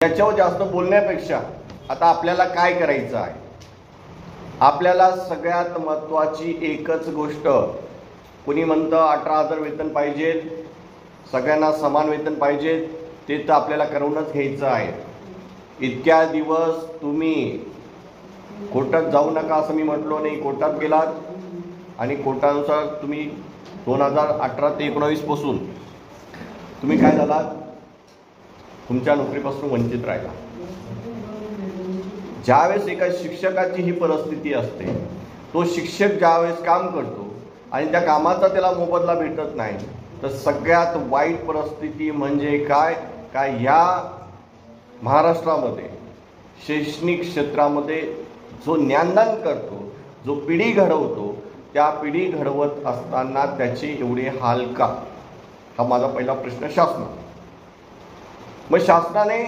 त्याच्यावर जास्त बोलण्यापेक्षा आता आपल्याला काय करायचं आहे, आपल्याला सगळ्यात महत्त्वाची एकच गोष्ट, कोणी म्हणतं 18,000 वेतन पाहिजे, सगळ्यांना समान वेतन पाहिजे, ते तर आपल्याला करूनच घ्यायचं आहे. इतक्या दिवस तुम्ही कोर्टात जाऊ नका असं मी म्हटलो नाही, कोर्टात गेलात आणि कोर्टानुसार तुम्ही 2018 ते 19 पासून तुम्ही काय झालात, तुमच्या नोकरीपासून वंचित राहिला. ज्यावेळेस एका शिक्षकाची ही परिस्थिती असते, तो शिक्षक ज्यावेळेस काम करतो आणि त्या कामाचा त्याला मोबदला भेटत नाही, तर सगळ्यात वाईट परिस्थिती म्हणजे काय या महाराष्ट्रामध्ये शैक्षणिक क्षेत्रामध्ये जो ज्ञानदान करतो, जो पिढी घडवतो, त्या पिढी घडवत असताना त्याचे एवढे हाल का, हा माझा पहिला प्रश्न शासना. मग शासनाने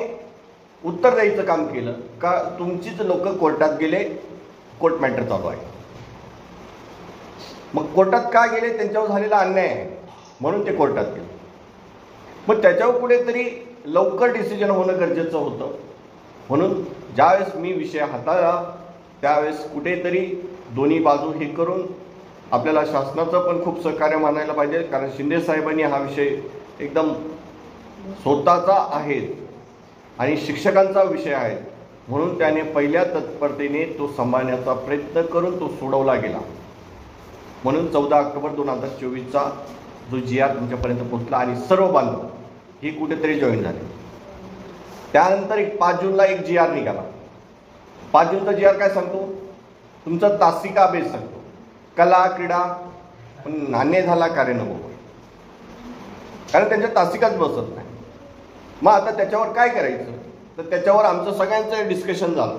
उत्तर द्यायचं काम केलं का, तुमचीच लोक कोर्टात गेले, कोर्ट मॅटर चालू आहे. मग कोर्टात का गेले, त्यांच्यावर झालेला अन्याय आहे म्हणून ते कोर्टात गेले. मग त्याच्यावर कुठेतरी लवकर डिसिजन होणं गरजेचं होतं. म्हणून ज्यावेळेस मी विषय हाताळला त्यावेळेस कुठेतरी दोन्ही बाजू हे करून आपल्याला शासनाचं पण खूप सहकार्य मानायला पाहिजे, कारण शिंदे साहेबांनी हा विषय एकदम स्वतःचा आहे आणि शिक्षकांचा विषय आहे, म्हणून त्याने पहिल्या तत्परतेने तो सांभाळण्याचा प्रयत्न करून तो सोडवला गेला. म्हणून 14 ऑक्टोबर 2024चा जो GR तुमच्यापर्यंत पोहोचला आणि सर्व बांधव ही कुठेतरी जॉईन झाले. त्यानंतर 5 जूनला एक GR निघाला. 5 जूनचा GR काय सांगतो, तुमचा तासिका बेस सांगतो, कला क्रीडा, पण नाणे झाला कार्यानुभव, कारण त्यांच्या तासिकाच बसत नाही. मग आता त्याच्यावर काय करायचं, तर त्याच्यावर आमचं सगळ्यांचं डिस्कशन झालं.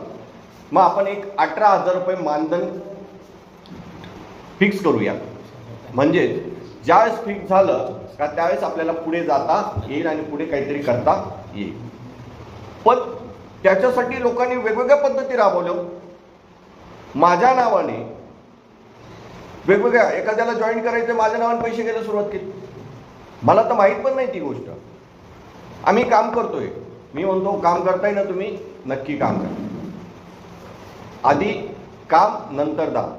मग आपण एक 18,000 रुपये मानधन फिक्स करूया, म्हणजे ज्यावेळेस फिक्स झालं का त्यावेळेस आपल्याला पुढे जाता येईल आणि पुढे काहीतरी करता येईल. पण त्याच्यासाठी लोकांनी वेगवेगळ्या पद्धती राबवल्या. माझ्या नावाने वेगवेगळ्या, एखाद्याला जॉईन करायचं माझ्या नावाने पैसे घ्यायला सुरुवात केली. मला तर माहीत पण नाही ती गोष्ट. आम्ही काम करतोय, मी म्हणतो काम करताय ना तुम्ही, नक्की काम करा. आधी काम नंतर दाम.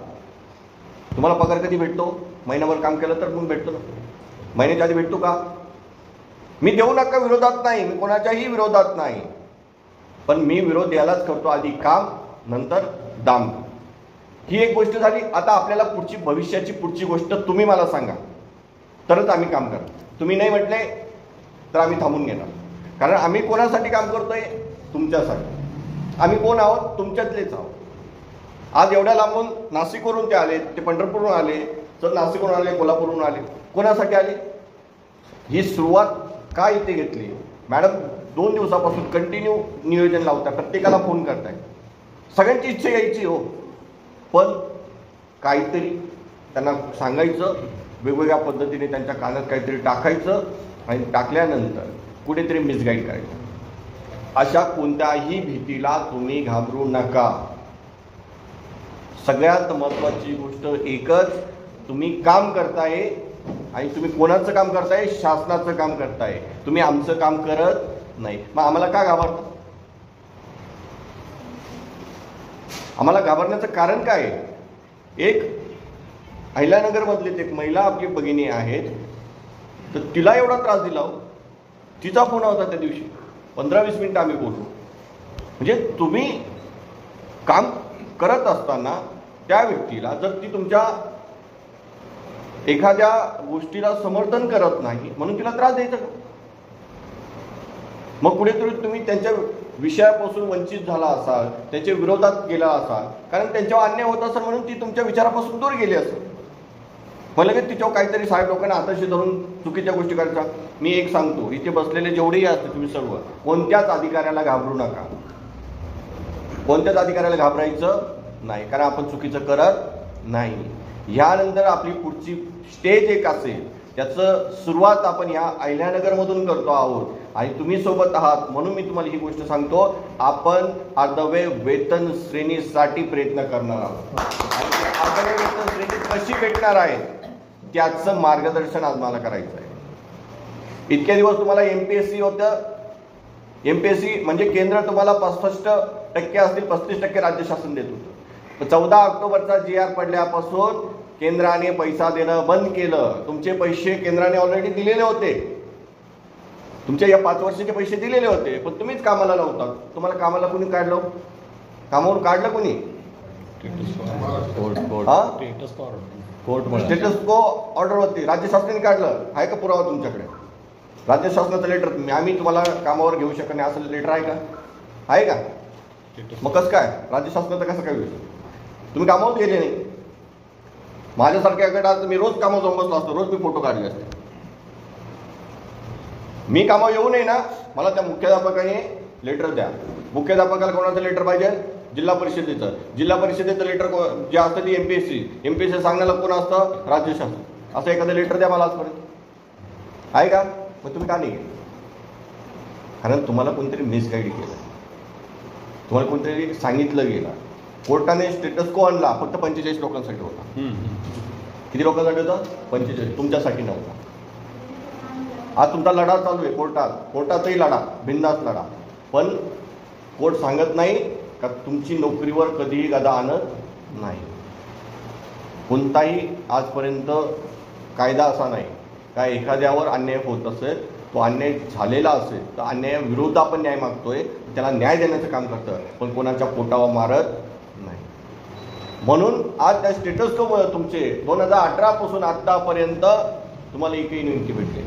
तुम्हाला पगार कधी भेटतो, महिनाभर काम केलं तर मग भेटतो ना, महिन्याच्या आधी भेटतो का? मी देऊ नका विरोधात नाही, मी कोणाच्याही विरोधात नाही, पण मी विरोध यालाच करतो, आधी काम नंतर दाम. ही एक गोष्ट झाली. आता आपल्याला पुढची भविष्याची पुढची गोष्ट तुम्ही मला सांगा, तरच आम्ही काम करा. तुम्ही नाही म्हटले तर आम्ही थांबून घेणार, कारण आम्ही कोणासाठी काम करतोय, तुमच्यासाठी. आम्ही कोण आहोत, तुमच्यातलेच आहोत. आज एवढ्या लांबून नाशिकवरून ते आले, ते पंढरपूरवरून आले, तर नाशिकवरून आले, कोल्हापूरवरून आले, कोणासाठी आले? ही सुरुवात का इथे घेतली? मॅडम 2 दिवसापासून कंटिन्यू नियोजन लावताय, प्रत्येकाला फोन करताय, सगळ्यांची इच्छा यायची हो, पण काहीतरी त्यांना सांगायचं, वेगवेगळ्या पद्धतीने त्यांच्या कानात काहीतरी टाकायचं आणि टाकल्यानंतर कुठेतरी मिसगाईड करायचं. अशा कोणत्याही भीतीला तुम्ही घाबरू नका. सगळ्यात महत्त्वाची गोष्ट एकच, तुम्ही काम करताय आणि तुम्ही कोणाचं काम करताय, शासनाचं काम करताय, तुम्ही आमचं काम करत नाही. मग आम्हाला का घाबरतं? आम्हाला घाबरण्याचं कारण काय आहे? एक अहिल्यानगरमधलीच एक महिला आपली भगिनी आहेत, तर तिला एवढा त्रास दिला हो. तिचा फोन होता त्या दिवशी, 15-20 मिनिटं आम्ही बोललो. म्हणजे तुम्ही काम करत असताना त्या व्यक्तीला जर ती तुमच्या एखाद्या गोष्टीला समर्थन करत नाही म्हणून तिला त्रास द्यायचा का? मग कुठेतरी तुम्ही त्यांच्या विषयापासून वंचित झाला असाल, त्याच्या विरोधात गेला असाल, कारण त्यांच्यावर अन्याय होत असेल म्हणून ती तुमच्या विचारापासून दूर गेली असेल. मग लगेच तिच्यावर काहीतरी साहेब लोकांना हाताशी धरून चुकीच्या गोष्टी करायच्या. मी एक सांगतो, इथे बसलेले जेवढेही असते तुम्ही सर्व, कोणत्याच अधिकाऱ्याला घाबरू नका, कोणत्याच अधिकाऱ्याला घाबरायचं नाही, कारण आपण चुकीचं करत नाही. यानंतर आपली पुढची स्टेज एक असेल, त्याचं सुरुवात आपण या अहिल्यानगरमधून करतो आहोत आणि तुम्ही सोबत आहात, म्हणून मी तुम्हाला ही गोष्ट सांगतो, आपण अर्धवेळ वेतन श्रेणीसाठी प्रयत्न करणार आहोत. आणि अर्धवेळ वेतन श्रेणी कशी भेटणार आहे त्याचं मार्गदर्शन आज मला करायचं आहे. इतके दिवस तुम्हाला MPSC होतं, MPSC म्हणजे केंद्र तुम्हाला 65% असतील, 35% राज्य शासन देत होतं. 14 ऑक्टोबरचा GR पडल्यापासून केंद्राने पैसा देणं बंद केलं. तुमचे पैसे केंद्राने ऑलरेडी दिलेले होते, तुमच्या या 5 वर्षाचे पैसे दिलेले होते, पण तुम्हीच कामाला नव्हता. तुम्हाला कामाला कोणी काढलं? कामावरून काढलं कोणी? स्टेटस को ऑर्डर होती, राज्य शासनाने काढलं. आहे का पुरावा तुमच्याकडे? राज्य शासनाचं लेटर, आम्ही तुम्हाला कामावर घेऊ शकत नाही असं लेटर आहे का? आहे का? मग कसं काय राज्य शासनाचं कसं काय होईल? तुम्ही कामावर गेले नाही. माझ्यासारख्याकडे आज मी रोज कामावर जाऊन बसलो असतो, रोज मी फोटो काढले असते. मी कामावर येऊ नये ना, मला त्या मुख्याध्यापकाने लेटर द्या. मुख्याध्यापकाला कोणाचं लेटर पाहिजे? जिल्हा परिषदेचं. जिल्हा परिषदेचं लेटर जे असतं ती MPSC सांगण्याला कोण असतं? राज्य शासन. असं एखादं लेटर द्या मला आजपर्यंत. आहे का? मग तुम्ही का नाही गेले? कारण तुम्हाला कोणतरी मिसगाईड केलं, तुम्हाला कोणतरी सांगितलं गेलं. कोर्टाने स्टेटस को आणला, फक्त 45 लोकांसाठी होता. किती लोकांसाठी होता? 45. तुमच्यासाठी नव्हता. आज तुमचा लढा चालू आहे कोर्टातही लढा, बिनधास्त लढा. पण कोर्ट सांगत नाही का तुमची नोकरीवर कधीही गदा आणत नाही. कोणताही आजपर्यंत कायदा असा नाही का एखाद्यावर अन्याय होत असेल, तो अन्याय झालेला असेल तर अन्यायाविरुद्ध आपण न्याय मागतोय, त्याला न्याय देण्याचं काम करतं, पण कोणाच्या पोटावर मारत नाही. म्हणून आज त्या स्टेटस को तुमचे 2018 पासून आतापर्यंत तुम्हाला एकही नियुक्ती भेटली.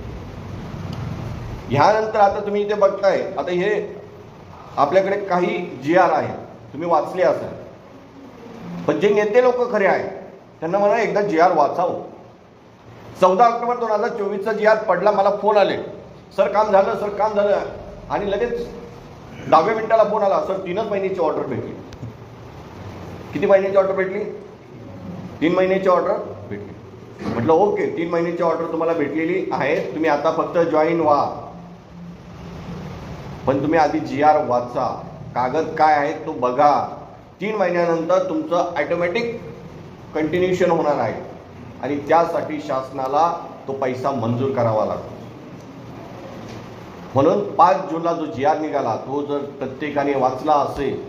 ह्यानंतर आता तुम्ही इथे बघताय, आता हे आपल्याकडे काही GR आहे, तुम्ही वाचले असेल, पण जे नेते लोक खरे आहेत त्यांना म्हणा एकदा GR वाचावं. 14 ऑक्टोबर 2024चा GR पडला, मला फोन आले, सर काम झालं, सर काम झालं, आणि लगेच 10व्या मिनिटाला फोन आला, सर 3च महिन्याची ऑर्डर भेटली. किती महिन्याची ऑर्डर भेटली? 3 महिन्याची ऑर्डर भेटली. म्हटलं ओके, 3 महिन्याची ऑर्डर तुम्हाला भेटलेली आहे, तुम्ही आता फक्त जॉईन व्हा. पण तुम्ही आधी GR वाचा, कागद काय आहे तो बघा. 3 महिन्यानंतर तुमचं ऑटोमॅटिक कंटिन्युएशन होणार आहे आणि त्यासाठी शासनाला तो पैसा मंजूर करावा लागतो. म्हणून 5 जूनला जो GR निघाला तो जर प्रत्येकाने वाचला असेल,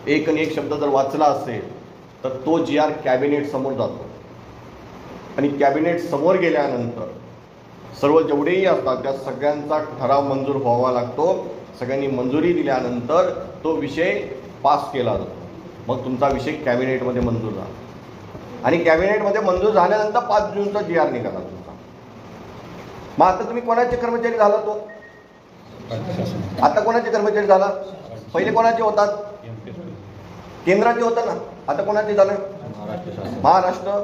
एक आणि एक शब्द जर वाचला असेल, तर तो GR कॅबिनेट समोर जातो आणि कॅबिनेट समोर गेल्यानंतर सर्व जेवढेही असतात त्या सगळ्यांचा ठराव मंजूर व्हावा लागतो. सगळ्यांनी मंजुरी दिल्यानंतर तो विषय पास केला जातो. मग तुमचा विषय कॅबिनेटमध्ये मंजूर झाला आणि कॅबिनेटमध्ये मंजूर झाल्यानंतर 5 जूनचा GR निघाला तुमचा. मग आता तुम्ही कोणाचे कर्मचारी झाला? तो आता कोणाचे कर्मचारी झाला? पहिले कोणाचे होतात? केंद्राचे होतं ना, आता कोणाचे झालं? महाराष्ट्र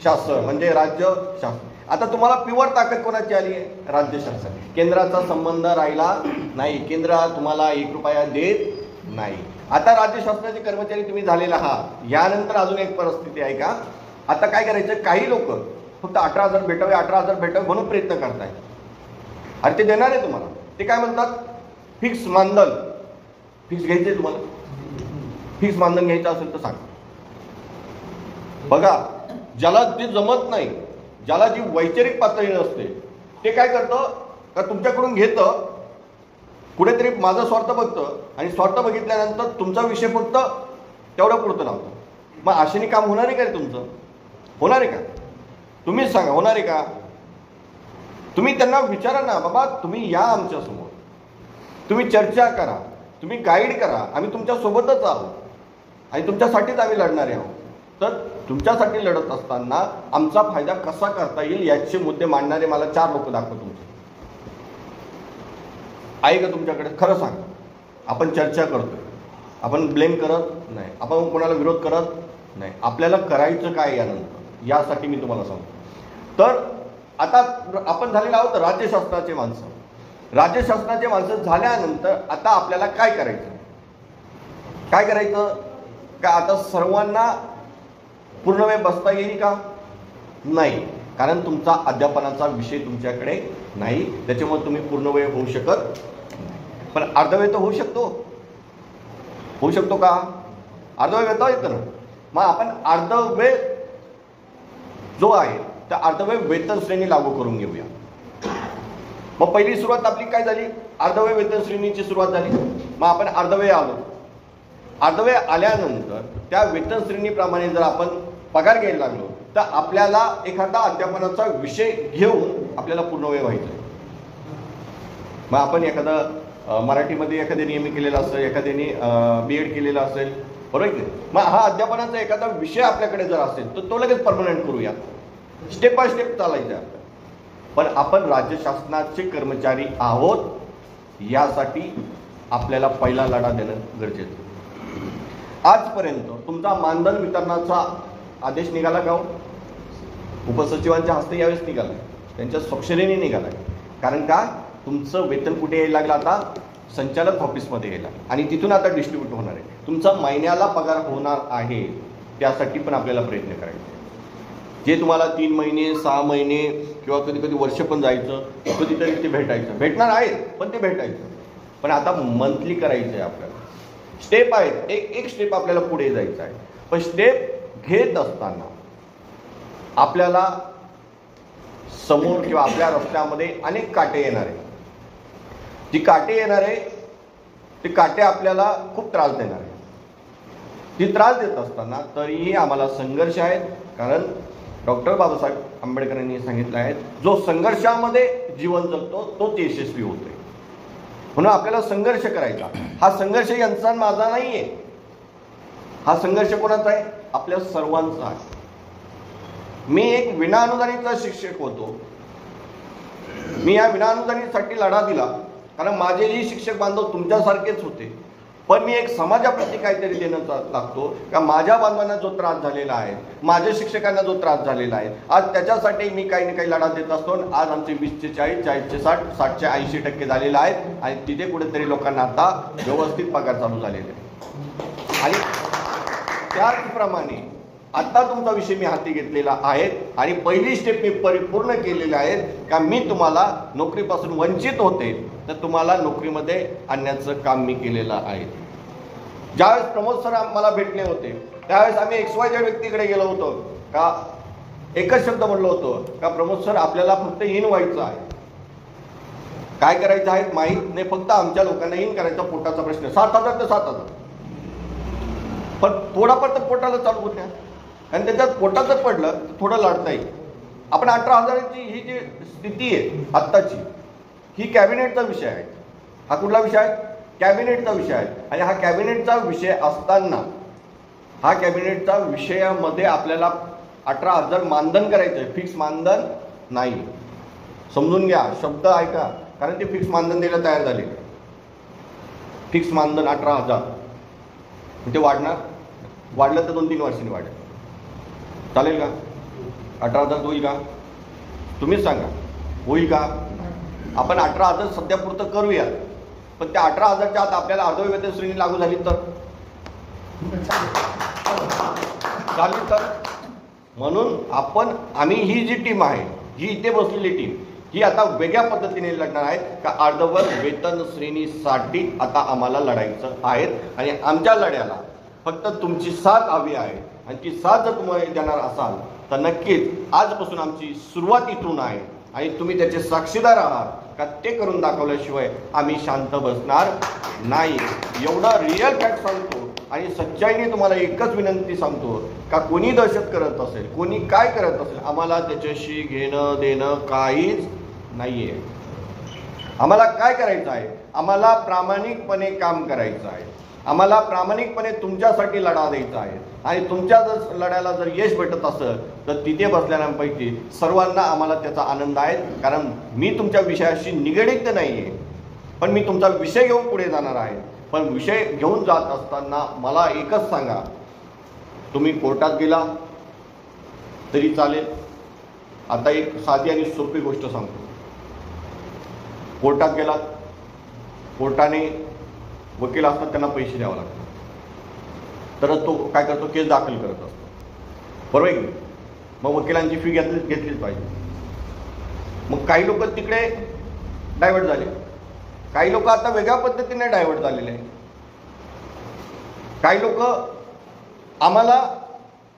शासन म्हणजे राज्य शासन. आता तुम्हाला प्युअर ताकद कोणाची आली आहे? राज्य शासन. केंद्राचा संबंध राहिला नाही, केंद्र तुम्हाला 1 रुपया देत नाही. आता राज्य शासनाचे कर्मचारी तुम्ही झालेला आहात. यानंतर अजून एक परिस्थिती आहे का? आता काय करायचं, काही लोक फक्त 18,000 भेटावे 18,000 भेटावे म्हणून प्रयत्न करताय. अरे ते देणार आहे तुम्हाला. ते काय म्हणतात? फिक्स मानधन. फिक्स घ्यायचे तुम्हाला? फिक्स मानधन घ्यायचं असेल तर सांगा. बघा, ज्याला ते जमत नाही, ज्याला जी वैचारिक पातळी नसते, ते काय करतं का तुमच्याकडून घेतं, कुठेतरी माझा स्वार्थ बघतं आणि स्वार्थ बघितल्यानंतर तुमचा विषय फक्त तेवढं पुरतं लावतं. मग आशेने काम होणार आहे का तुमचं? होणार आहे का? तुम्हीच सांगा, होणार आहे का? तुम्ही त्यांना विचारा ना, बाबा तुम्ही या आमच्यासमोर, तुम्ही चर्चा करा, तुम्ही गाईड करा, आम्ही तुमच्या सोबतच आहोत आणि तुमच्यासाठीच आम्ही लढणारे आहोत. तर तुमच्यासाठी लढत असताना आमचा फायदा कसा करता येईल याचे मुद्दे मांडणारे मला 4 लोक दाखवा तुमचे. आहे का तुमच्याकडे? खरं सांगा. आपण चर्चा करतोय, आपण ब्लेम करत नाही, आपण कोणाला विरोध करत नाही. आपल्याला करायचं काय यानंतर, यासाठी मी तुम्हाला सांगतो. तर आता आपण झालेलो आहोत राज्य शासनाचे माणसं. राज्य शासनाचे माणसं झाल्यानंतर आता आपल्याला काय करायचं? काय करायचं का आता सर्वांना पूर्ण वेळ बसता येईल का? नाही, कारण तुमचा अध्यापनाचा विषय तुमच्याकडे नाही, त्याच्यामुळे तुम्ही पूर्ण वेळ होऊ शकत नाही. पण अर्धवेळ तर होऊ शकतो. होऊ शकतो का? अर्धवेळ घेता येतं ना. मग आपण अर्धवेळ जो आहे त्या अर्धवेळ वेतन श्रेणी लागू करून घेऊया. मग पहिली सुरुवात आपली काय झाली, अर्धवेळ वेतन श्रेणीची सुरुवात झाली. मग आपण अर्धवेळ आलो. अर्धवेळ आल्यानंतर त्या वेतन श्रेणीप्रमाणे जर आपण पगार घ्यायला लागलो तर आपल्याला एखादा अध्यापनाचा विषय घेऊन आपल्याला पूर्णवेळ व्हायचं आहे. मग आपण एखादा मराठीमध्ये एखाद्याने नियमित केलेला असेल, एखाद्याने BEd केलेला असेल, बरोबर की नाही. मग हा अध्यापनाचा एखादा विषय आपल्याकडे जर असेल तर तो लगेच परमनंट करूया, स्टेप बाय स्टेप चालायचं आहे. पण आपण राज्य शासनाचे कर्मचारी आहोत, यासाठी आपल्याला पहिला लढा देणं गरजेचं आहे. आजपर्यंत तुमचा मानधन वितरणाचा आदेश निघाला का? उपसचिवांच्या हस्ते यावेळेस निघाला, त्यांच्या स्वाक्षरीने निघाला. कारण का, तुमचं वेतन कुठे यायला लागलं, आता संचालक ऑफिसमध्ये यायला, आणि तिथून आता डिस्ट्रीब्यूट होणार आहे. तुमचा महिन्याला पगार होणार आहे, त्यासाठी पण आपल्याला प्रयत्न करायचे. जे तुम्हाला 3 महिने 6 महिने किंवा कधी कधी वर्ष पण जायचं, कधीतरी ते भेटणार आहे, पण ते भेटायचं. पण आता मंथली करायचं आहे आपल्याला. स्टेप आहेत, एक स्टेप आपल्याला पुढे जायचं आहे. पण स्टेप घेत असताना आपल्याला समोर किंवा आपल्या रस्त्यामध्ये अनेक काटे येणार आहे. जी काटे येणार आहे ते काटे आपल्याला खूप त्रास देणार आहे. ती त्रास देत असताना तरीही आम्हाला संघर्ष आहे. कारण डॉक्टर बाबासाहेब आंबेडकरांनी सांगितलं आहे, जो संघर्षामध्ये जीवन जगतो तोच यशस्वी होतोय. म्हणून आपल्याला संघर्ष करायचा. हा संघर्ष यांचा माझा नाहीये, हा संघर्ष कोणाचा आहे, आपल्या सर्वांचा आहे. मी एक विनाअनुदानितचा शिक्षक होतो. मी या विनाअनुदानितसाठी लढा दिला, कारण माझेही शिक्षक बांधव तुमच्यासारखेच होते. पण मी एक समाजाप्रती काहीतरी देणं लागतो का, माझ्या बांधवांना जो त्रास झालेला आहे, माझ्या शिक्षकांना जो त्रास झालेला आहे, आज त्याच्यासाठी मी काही ना काही लढा देत असतो. आज आमचे 20 चे 40, 40 चे 60, 60 चे 80% झालेला आहे. आणि तिथे कुठेतरी लोकांना आता व्यवस्थित पगार चालू झालेले आहे. आणि त्याचप्रमाणे आता तुमचा विषय मी हाती घेतलेला आहे आणि पहिली स्टेप मी परिपूर्ण केलेली आहे का, मी तुम्हाला नोकरीपासून वंचित होते तर तुम्हाला नोकरीमध्ये आणण्याचं काम मी केलेलं आहे. ज्यावेळेस प्रमोद सर मला भेटले होते त्यावेळेस आम्ही XYZ व्यक्तीकडे गेलो होतो का, एकच शब्द म्हणलो होतो का, प्रमोद सर आपल्याला फक्त इन व्हायचं आहे, काय करायचं आहे माहीत नाही, फक्त आमच्या लोकांना इन करायचा, पोटाचा प्रश्न 7,000 ते 7,000. पण थोडाफार तर पोटाला चालू होत नाही, आणि त्याच्यात पोटात जर पडलं तर थोडं लढता येईल. आपण 18,000ची ही जी स्थिती आहे आत्ताची, ही कॅबिनेटचा विषय आहे. हा कुठला विषय आहे, कॅबिनेटचा विषय आहे. आणि हा कॅबिनेटचा विषय असताना हा कॅबिनेटचा विषयामध्ये आपल्याला 18,000 मानधन करायचं आहे, फिक्स मानधन नाही. समजून घ्या, शब्द ऐका, कारण ते फिक्स मानधन द्यायला तयार झाले. फिक्स मानधन 18,000 ते वाढणार, वाढलं तर 2-3 वर्षांनी वाढेल. चालेल का? 18,000 होईल का? तुम्हीच सांगा, होईल का? आपण 18,000 सध्या पुरतं करूया, पण त्या 18,000च्या आत आपल्याला अर्धवेळ वेतन श्रेणी लागू झाली तर चालेल तर. म्हणून आम्ही ही जी टीम आहे, ही इथे बसलेली टीम, ही आता वेगळ्या पद्धतीने लढणार आहे का, अर्धवेळ वेतन श्रेणीसाठी आता आम्हाला लढायचं आहे. आणि आमच्या लढ्याला फक्त तुमची साथ हवी आहे. आणि ती साथ जर तुम्हाला देणार असाल तर नक्कीच आजपासून आमची सुरुवात इथून आहे. आणि तुम्ही त्याचे साक्षीदार आहात का, ते करून दाखवल्याशिवाय आम्ही शांत बसणार नाही. एवढा रिअल फॅक्ट सांगतो आणि सच्चाईने तुम्हाला एकच विनंती सांगतो का, कोणी दहशत करत असेल, कोणी काय करत असेल, आम्हाला त्याच्याशी घेणं देणं काहीच नाहीये. आम्हाला काय करायचं आहे, आम्हाला प्रामाणिकपणे काम करायचं आहे. आम्हाला प्रामाणिकपणे तुमच्यासाठी लढा द्यायचा आहे. आणि तुमच्या जर लढ्याला जर यश भेटत असेल तर तिथे बसलेल्यांपैकी सर्वांना आम्हाला त्याचा आनंद आहे. कारण मी तुमच्या विषयाशी निगडीत नाही आहे, पण मी तुमचा विषय घेऊन पुढे जाणार आहे. पण विषय घेऊन जात असताना मला एकच सांगा, तुम्ही कोर्टात गेला तरी चालेल. आता एक साधी आणि सोपी गोष्ट सांगतो. कोर्टात गेला, कोर्टाने वकील असतात, त्यांना पैसे द्यावे लागतात, तर तो काय करतो, केस दाखल करत असतो, बरोबर आहे की. मग वकिलांची फी घेतलीच पाहिजे. मग काही लोक तिकडे डायव्हर्ट झाले, काही लोक आता वेगळ्या पद्धतीने डायव्हर्ट झालेले आहेत. काही लोक आम्हाला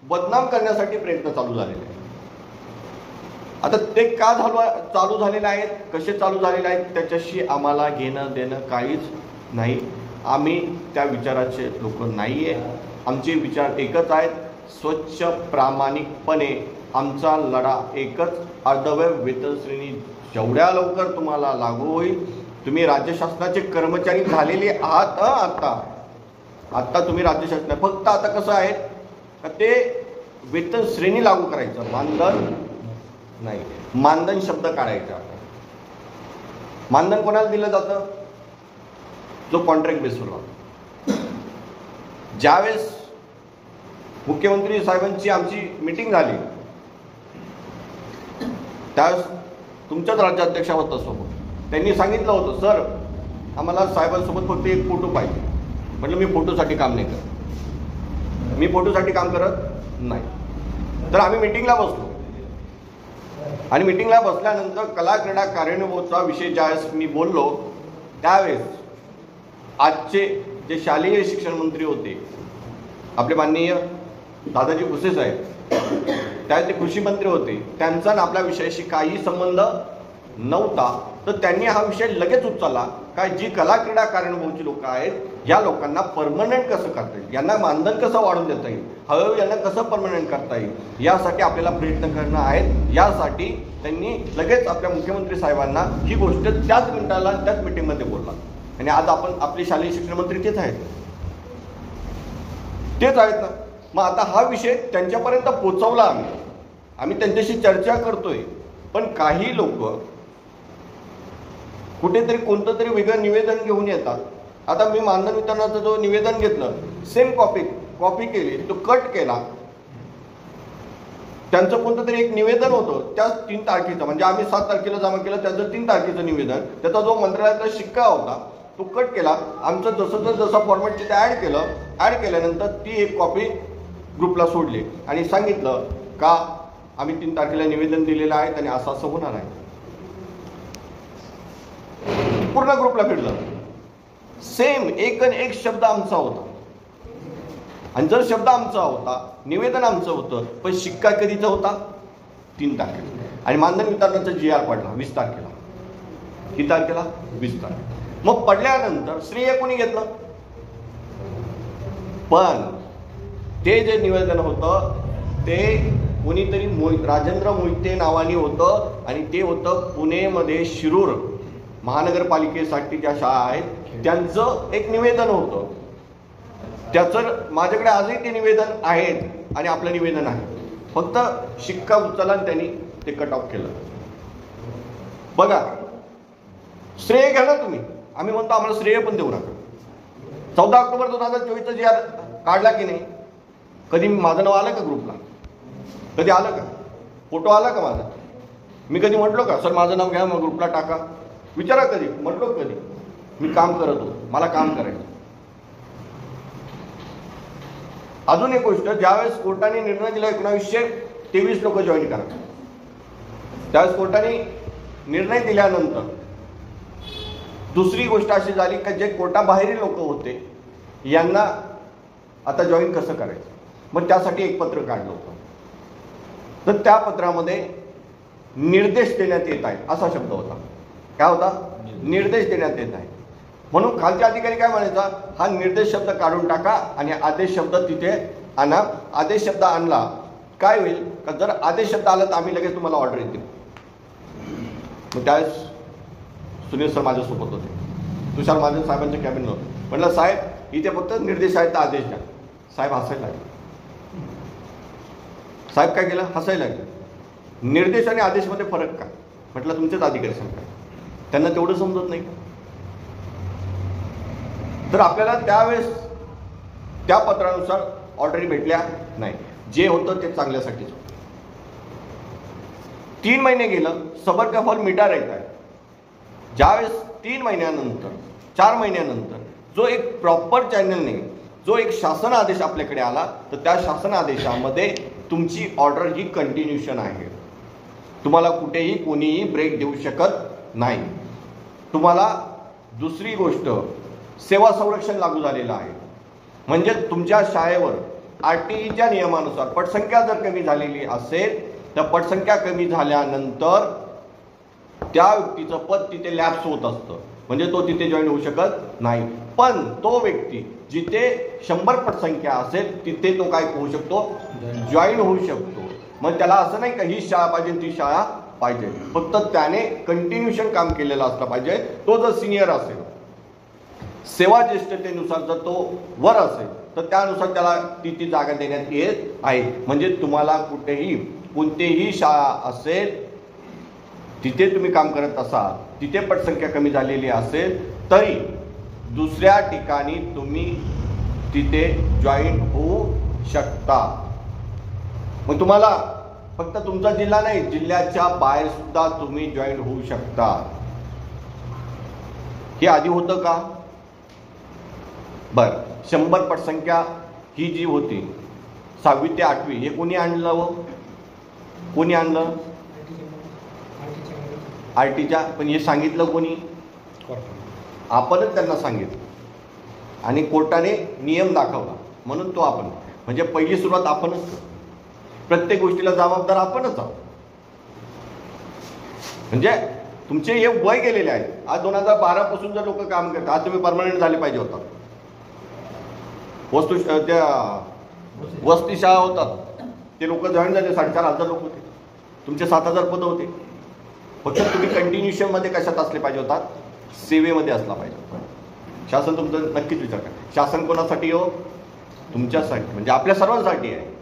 बदनाम करण्यासाठी प्रयत्न चालू झालेले आहेत. आता ते का चालू झालेले आहेत, कसे चालू झालेले आहेत, त्याच्याशी आम्हाला घेणं देणं काहीच नाही. आम्ही त्या विचाराचे लोक नाही आहे. आमचे विचार एकच आहेत. स्वच्छ प्रामाणिकपणे आमचा लढा एकच. अर्धवेळ वेतन श्रेणी जेवढ्या लवकर तुम्हाला लागू होईल, तुम्ही राज्य शासनाचे कर्मचारी झालेले आहात. आता तुम्ही राज्य शासन, फक्त आता कसं आहे का ते वेतन श्रेणी लागू करायचं, मानधन नाही. मानधन शब्द काढायचा. मानधन कोणाला दिलं जातं? जो कॉन्ट्रॅक्ट बेसवर लागतो. ज्यावेळेस मुख्यमंत्री साहेबांची आमची मीटिंग झाली त्यावेळेस तुमच्याच राज्याध्यक्ष होता सोबत, त्यांनी सांगितलं होतं, सर आम्हाला साहेबांसोबत फक्त एक फोटो पाहिजे. म्हटलं मी फोटोसाठी काम नाही करत, मी फोटोसाठी काम करत नाही. तर आम्ही मीटिंगला बसलो आणि मीटिंगला बसल्यानंतर कला क्रीडा कार्यान्वयनाचा विषय ज्यावेळेस मी बोललो त्यावेळेस आजचे जे शालेय शिक्षण मंत्री होते आपले माननीय दादाजी भुसे साहेब, त्यावेळेस ते कृषी मंत्री होते, त्यांचा आपल्या विषयाशी काही संबंध नव्हता. तर त्यांनी हा विषय लगेच उचलला काय जी कला क्रीडा कार्यान्वयनाची लोक आहेत या लोकांना परमनंट कसं करता येईल, यांना मानधन कसं वाढवून देता येईल, हळूहळू यांना कसं परमनंट करता येईल यासाठी आपल्याला प्रयत्न करणं आहेत. यासाठी त्यांनी लगेच आपल्या मुख्यमंत्री साहेबांना ही गोष्ट त्याच मिनिटाला त्याच मीटिंगमध्ये बोलला. आणि आज आपण आपले शालेय शिक्षण मंत्री तेच आहेत ना. मग आता हा विषय त्यांच्यापर्यंत पोहोचवला आम्ही त्यांच्याशी चर्चा करतोय. पण काही लोक कुठेतरी कोणतं तरी वेगळं निवेदन घेऊन येतात. आता मी मानधन वितरणाचं जो निवेदन घेतलं सेम कॉपी केली, तो कट केला. त्यांचं कोणतं तरी एक निवेदन होतं त्याच 3 तारखेचं, म्हणजे आम्ही 7 तारखेला जमा केलं, त्याचं 3 तारखेचं निवेदन, त्याचा जो मंत्रालयाचा शिक्का होता तो कट केला. आमचं जसा फॉर्मॅट तिथे ॲड केल्यानंतर ती एक कॉपी ग्रुपला सोडली आणि सांगितलं का आम्ही 3 तारखेला निवेदन दिलेलं आहे आणि असं होणार आहे. पूर्ण ग्रुपला फिरलं, सेम एक शब्द आमचा होता. आणि जर शब्द आमचा होता, निवेदन आमचं होतं, पण शिक्का कधीचा होता? 3 तारखेला. आणि मानधन वितरणाचा GR पडला 20 तारखेला. किती तारखेला? 20 तारखेला. मग पडल्यानंतर श्रेय कोणी घेतलं? पण ते जे निवेदन होतं ते कोणीतरी राजेंद्र मोहिते नावाने होतं आणि ते होतं पुणेमध्ये शिरूर महानगरपालिकेसाठी ज्या शाळा आहेत त्यांचं एक निवेदन होतं. त्याचं माझ्याकडे आजही ते निवेदन आहेत आणि आपलं निवेदन आहे. फक्त शिक्का उचलला आणि त्यांनी ते कट ऑफ केलं. बघा, श्रेय घ्या ना तुम्ही. आम्ही म्हणतो आम्हाला श्रेय पण देऊ नका. 14 ऑक्टोबर 2024 GR काढला की नाही? कधी माझं नाव आलं का ग्रुपला? कधी आलं का? फोटो आला का माझा? मी कधी म्हटलो का सर माझं नाव घ्या मग ग्रुपला टाका? विचारा कधी म्हटलो? कधी? मी काम करत होतो, मला काम करायचं. अजून एक गोष्ट, ज्यावेळेस कोर्टाने निर्णय दिला 1923 लोक जॉईन करा, त्यावेळेस कोर्टाने निर्णय दिल्यानंतर दुसरी गोष्ट अशी झाली की जे कोर्टाबाहेरील लोक होते यांना आता जॉईन कसं करायचं. मग त्यासाठी एक पत्र काढलं होतं. तर त्या पत्रामध्ये निर्देश देण्यात येत आहेत असा शब्द होता. काय होता? निर्देश देण्यात येत आहे. म्हणून खालचे अधिकारी काय म्हणायचा, हा निर्देश शब्द काढून टाका आणि आदेश शब्द तिथे आणा. आदेश शब्द आणला काय होईल का, जर आदेश शब्द आला तर आम्ही लगेच तुम्हाला ऑर्डर देऊ. मग त्यावेळेस सुनील सर माझ्यासोबत होते, तुषार महाजन साहेबांच्या कॅबिनला होते. म्हटलं साहेब इथे फक्त निर्देश आहेत तर आदेश द्या. साहेब हसायला लागले. साहेब काय केलं? हसायला लागले. निर्देश आणि आदेशमध्ये फरक का? म्हटलं तुमचेच अधिकारी सांगतात, त्यांना तेवढं समजत नाही. तर आपल्याला त्यावेळेस त्या पत्रानुसार ऑर्डरी भेटल्या नाही. जे होतं ते चांगल्यासाठीच होतं. 3 महिने गेलं, सबर का फल मीठा रहता है. ज्यावेळेस 3 महिन्यानंतर 4 महिन्यानंतर जो एक प्रॉपर चॅनलने जो एक शासन आदेश आपल्याकडे आला, तर त्या शासन आदेशामध्ये तुमची ऑर्डर ही कंटिन्युएशन आहे. तुम्हाला कुठेही कोणीही ब्रेक देऊ शकत नाही. तुम्हाला दुसरी गोष्ट, सेवा संरक्षण लागू झालेलं आहे. म्हणजे तुमच्या शाळेवर RTEच्या नियमानुसार पटसंख्या जर कमी झालेली असेल त्या पटसंख्या कमी झाल्यानंतर त्या व्यक्तीचं पद तिथे लॅप्स होत असतं, म्हणजे तो तिथे जॉईन होऊ शकत नाही. पण तो व्यक्ती जिथे 100 पटसंख्या असेल तिथे तो काय होऊ शकतो, जॉईन होऊ शकतो. मग त्याला असं नाही का ही शाळा पाहिजे ती शाळा पाहिजे, फक्त त्याने कंटिन्युएशन काम केलेलं असलं पाहिजे. तो जर सिनियर असेल, सेवा ज्येष्ठतेनुसार जर तो वर असेल तर त्यानुसार त्याला ती जागा देण्यात येत आहे. म्हणजे तुम्हाला कुठेही कोणतेही शाळा असेल तिथे तुम्ही काम करत असाल, तिथे पटसंख्या कमी झालेली असेल तरी दुसऱ्या ठिकाणी तुम्ही तिथे जॉईन होऊ शकता. मग तुम्हाला फक्त तुमचा जिल्हा नाही, जिल्ह्याच्या बाहेर सुद्धा तुम्ही जॉईन होऊ शकता. हे आधी होतं का? बर, 100 पटसंख्या ही जी होती 6वी ते 8वी हे कोणी आणलं व कोणी आणलं? आरटीच्या. पण हे सांगितलं कोणी? आपणच त्यांना सांगितलं आणि कोर्टाने नियम दाखवला म्हणून तो आपण, म्हणजे पहिली सुरुवात आपणच, प्रत्येक गोष्टीला जबाबदार आपणच आहोत. म्हणजे तुमचे हे वय गेलेले आहे. आज 2012 पासून जर लोक काम करतात, आज तुम्ही परमनंट झाले पाहिजे होता. वस्ती शाळा होतात ते लोक जॉईन झाले, 4,500 लोक होते, तुमचे 7,000 पद होते. फक्त तुम्ही कंटिन्युएशन मध्ये कशात असले पाहिजे होतात, सेवेमध्ये असला पाहिजे. शासन तुमचं नक्कीच विचार करा. शासन कोणासाठी हो? तुमच्यासाठी, म्हणजे आपल्या सर्वांसाठी आहे.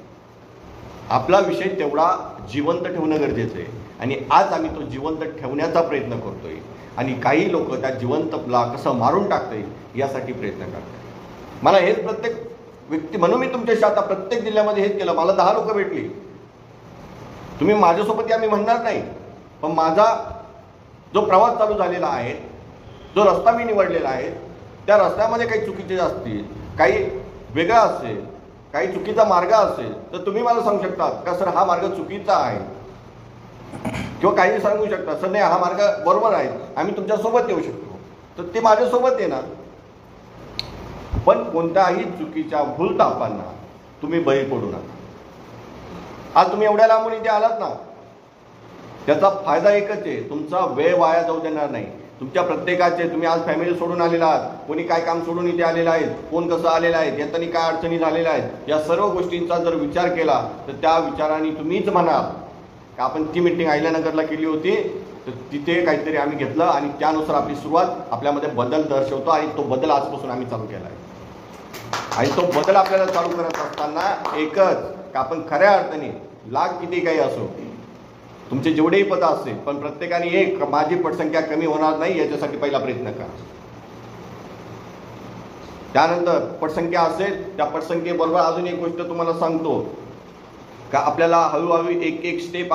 आपला विषय तेवढा जिवंत ठेवणं गरजेचं आहे आणि आज आम्ही तो जिवंत ठेवण्याचा प्रयत्न करतोय आणि काही लोक त्या जिवंतला कसं मारून टाकता येईल यासाठी प्रयत्न करतात. मला हेच प्रत्येक व्यक्ती, म्हणून मी तुमच्याशी आता प्रत्येक जिल्ह्यामध्ये हेच केलं. मला 10 लोक भेटली. तुम्ही माझ्यासोबत या मी म्हणणार नाही, पण माझा जो प्रवास चालू झालेला आहे, जो रस्ता मी निवडलेला आहे, त्या रस्त्यामध्ये काही चुकीचे असतील, काही वेगळा असेल, काही चुकीचा मार्ग असेल तर तुम्ही मला सांगू शकता का सर हा मार्ग चुकीचा आहे, किंवा काही सांगू शकता सर नाही हा मार्ग बरोबर आहे, आम्ही तुमच्यासोबत येऊ शकतो, तर ते माझ्यासोबत येणार. पण कोणत्याही चुकीच्या भूलथापांना तुम्ही बळी पडू नका. आज तुम्ही एवढ्या लांबून इथे आलात ना, त्याचा फायदा एकच आहे, तुमचा वेळ वाया जाऊ देणार नाही. तुमच्या प्रत्येकाचे, तुम्ही आज फॅमिली सोडून आलेला आहात, कोणी काय काम सोडून इथे आलेलं आहे, कोण कसं आलेलं आहे, येताना काय अडचणी झालेल्या आहेत, या सर्व गोष्टींचा जर विचार केला तर त्या विचाराने तुम्हीच म्हणाल का आपण ती मीटिंग अहिल्यानगरला केली होती तर तिथे काहीतरी आम्ही घेतलं आणि त्यानुसार आपली सुरुवात, आपल्यामध्ये बदल दर्शवतो आणि तो बदल आजपासून आम्ही चालू केला आहे. आणि तो बदल आपल्याला चालू करत असताना एकच का आपण खऱ्या अर्थाने लाख किती काही असो, तुमचे जेवढेही पद असतील, पण प्रत्येकाने एक माझी पटसंख्या कमी होणार नाही याच्यासाठी पहिला प्रयत्न करा. त्यानंतर पटसंख्या असेल, त्या पटसंख्येबरोबर अजून एक गोष्ट तुम्हाला सांगतो का आपल्याला हळूहळू एक स्टेप